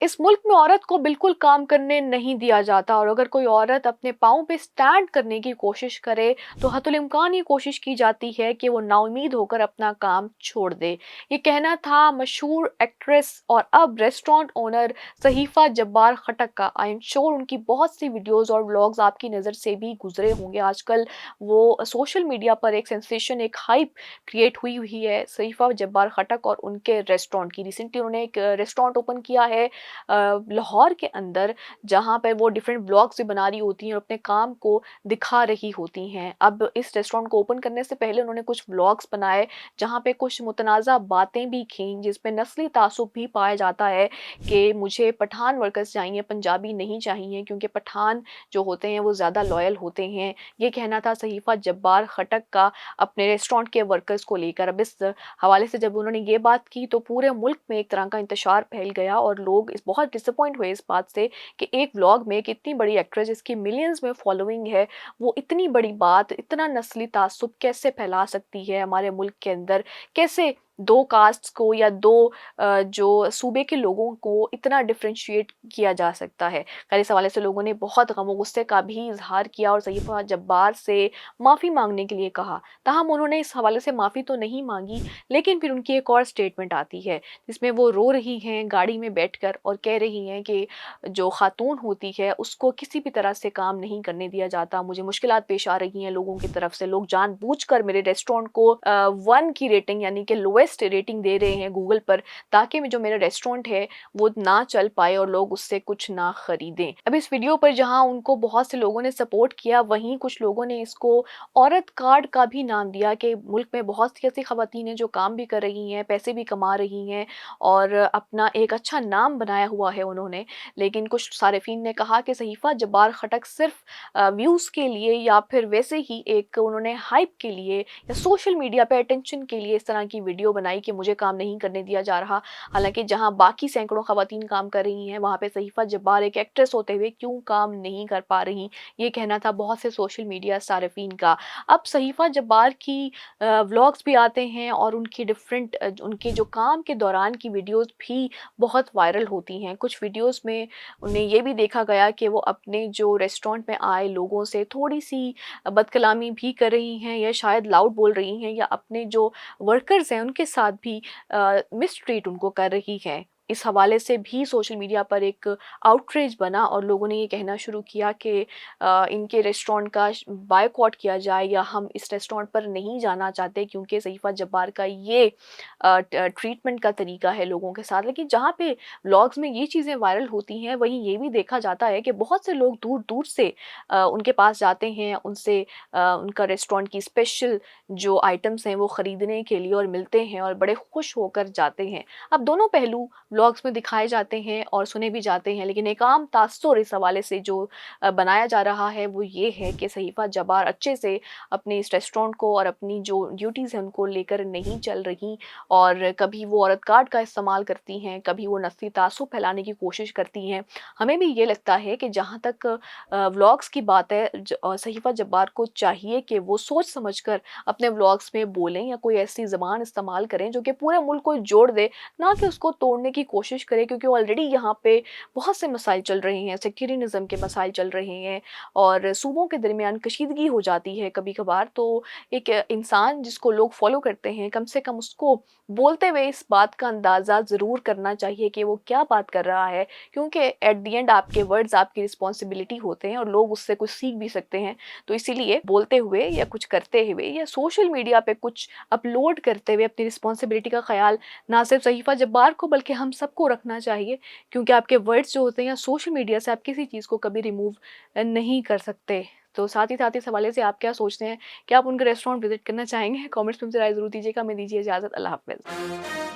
इस मुल्क में औरत को बिल्कुल काम करने नहीं दिया जाता और अगर कोई औरत अपने पाँव पे स्टैंड करने की कोशिश करे तो हतुल इम्कान ये कोशिश की जाती है कि वो नाउम्मीद होकर अपना काम छोड़ दे। ये कहना था मशहूर एक्ट्रेस और अब रेस्टोरेंट ओनर सहीफा जब्बार खटक का। आई एम श्योर उनकी बहुत सी वीडियोस और व्लॉग्स आपकी नज़र से भी गुजरे होंगे। आजकल वो सोशल मीडिया पर एक सेंसेशन, एक हाइप क्रिएट हुई हुई है सहीफा जब्बार खटक और उनके रेस्टोरेंट की। रिसेंटली उन्होंने एक रेस्टोरेंट ओपन किया है लाहौर के अंदर, जहाँ पे वो डिफरेंट व्लॉग्स भी बना रही होती हैं और अपने काम को दिखा रही होती हैं। अब इस रेस्टोरेंट को ओपन करने से पहले उन्होंने कुछ व्लॉग्स बनाए जहाँ पे कुछ मुतनाज़ा बातें भी खीं, जिसमें नस्ली तासुब भी पाया जाता है कि मुझे पठान वर्कर्स चाहिए, पंजाबी नहीं चाहिए, क्योंकि पठान जो होते हैं वो ज़्यादा लॉयल होते हैं। ये कहना था सहीफा जब्बार खटक का अपने रेस्टोरेंट के वर्कर्स को लेकर। अब इस हवाले से जब उन्होंने ये बात की तो पूरे मुल्क में एक तरह का इंतशार फैल गया और लोग इस बहुत डिसअपॉइंट हुए इस बात से कि एक व्लॉग में एक इतनी बड़ी एक्ट्रेस जिसकी मिलियंस में फॉलोइंग है, वो इतनी बड़ी बात, इतना नस्ली तासुब कैसे फैला सकती है हमारे मुल्क के अंदर। कैसे दो कास्ट्स को या दो जो सूबे के लोगों को इतना डिफरेंशिएट किया जा सकता है। खैर, इस हवाले से लोगों ने बहुत गम और गुस्से का भी इजहार किया और सहीफा जब्बार से माफ़ी मांगने के लिए कहा। ताहम उन्होंने इस हवाले से माफ़ी तो नहीं मांगी, लेकिन फिर उनकी एक और स्टेटमेंट आती है जिसमें वो रो रही हैं गाड़ी में बैठकर और कह रही हैं कि जो खातून होती है उसको किसी भी तरह से काम नहीं करने दिया जाता। मुझे मुश्किलात पेश आ रही हैं लोगों की तरफ से। लोग जानबूझकर मेरे रेस्टोरेंट को 1 की रेटिंग यानी कि लोएस्ट रेटिंग दे रहे हैं गूगल पर, ताकि जो मेरा रेस्टोरेंट है वो ना चल पाए और लोग उससे कुछ ना खरीदें। अब इस वीडियो पर जहाँ उनको बहुत से लोगों ने सपोर्ट किया, वहीं कुछ लोगों ने इसको औरत कार्ड का भी नाम दिया कि मुल्क में बहुत सी ऐसी ख़वातीन हैं जो काम भी कर रही हैं, पैसे भी कमा रही हैं और अपना एक अच्छा नाम बनाया हुआ है उन्होंने। लेकिन कुछ सारिफीन ने कहा कि सहीफा जब्बार खटक सिर्फ व्यूज़ के लिए या फिर वैसे ही एक उन्होंने हाइप के लिए या सोशल मीडिया पे अटेंशन के लिए इस तरह की वीडियो बनाई कि मुझे काम नहीं करने दिया जा रहा। हालाँकि जहाँ बाकी सैकड़ों ख़वातीन काम कर रही हैं, वहाँ पे सहीफा जब्बार एक एक्ट्रेस होते हुए क्यों काम नहीं कर पा रही? ये कहना था बहुत से सोशल मीडिया सारिफीन का। अब सहीफा जब्बार की व्लॉग्स भी आते हैं और उनकी डिफरेंट उनके जो काम के दौरान की वीडियोस भी बहुत वायरल होती हैं। कुछ वीडियोस में उन्हें ये भी देखा गया कि वो अपने जो रेस्टोरेंट में आए लोगों से थोड़ी-सी बदकलामी भी कर रही हैं या शायद लाउड बोल रही हैं या अपने जो वर्कर्स हैं उनके साथ भी मिसट्रीट उनको कर रही हैं। इस हवाले से भी सोशल मीडिया पर एक आउटरीच बना और लोगों ने ये कहना शुरू किया कि इनके रेस्टोरेंट का बायकॉट किया जाए या हम इस रेस्टोरेंट पर नहीं जाना चाहते, क्योंकि सहीफा जब्बार का ये ट्रीटमेंट का तरीका है लोगों के साथ। लेकिन जहाँ पे व्लॉग्स में ये चीज़ें वायरल होती हैं, वहीं ये भी देखा जाता है कि बहुत से लोग दूर-दूर से उनके पास जाते हैं, उनसे उनका रेस्टोरेंट की स्पेशल जो आइटम्स हैं वो ख़रीदने के लिए और मिलते हैं और बड़े खुश होकर जाते हैं। अब दोनों पहलू व्लॉग्स में दिखाए जाते हैं और सुने भी जाते हैं, लेकिन एक आम तासुर इस हवाले से जो बनाया जा रहा है वो ये है कि सहीफा जब्बार अच्छे से अपने इस रेस्टोरेंट को और अपनी जो ड्यूटीज़ हैं उनको लेकर नहीं चल रही और कभी वो औरत कार्ड का इस्तेमाल करती हैं, कभी वो नस्ली तासुब फैलाने की कोशिश करती हैं। हमें भी ये लगता है कि जहाँ तक व्लॉग्स की बात है, सहीफा जब्बार को चाहिए कि वो सोच समझकर अपने व्लॉग्स में बोलें या कोई ऐसी ज़बान इस्तेमाल करें जो कि पूरे मुल्क को जोड़ दे, ना कि उसको तोड़ने की कोशिश करें, क्योंकि ऑलरेडी यहाँ पे बहुत से मसाइल चल रहे हैं, सेक्टेरियनिज़्म के मसाइल चल रहे हैं और सूबों के दरमियान कशीदगी हो जाती है कभी-कभार। तो एक इंसान जिसको लोग फ़ॉलो करते हैं, कम से कम उसको बोलते हुए इस बात का अंदाज़ा ज़रूर करना चाहिए कि वो क्या बात कर रहा है, क्योंकि एट द एंड आपके वर्ड्स आपकी रिस्पॉन्सिबिलिटी होते हैं और लोग उससे कुछ सीख भी सकते हैं। तो इसीलिए बोलते हुए या कुछ करते हुए या सोशल मीडिया पे कुछ अपलोड करते हुए अपनी रिस्पॉन्सिबिलिटी का ख़्याल ना सिर्फ सहीफा जब्बार को बल्कि हम सबको रखना चाहिए, क्योंकि आपके वर्ड्स जो होते हैं या सोशल मीडिया से आप किसी चीज़ को कभी रिमूव नहीं कर सकते। तो साथ ही इस हवाले से आप क्या सोचते हैं? क्या आप उनका रेस्टोरेंट विज़िट करना चाहेंगे? कमेंट्स में मुझे राय ज़रूर दीजिएगा। हमें दीजिए इजाज़त। अल्लाह हाफ़िज़।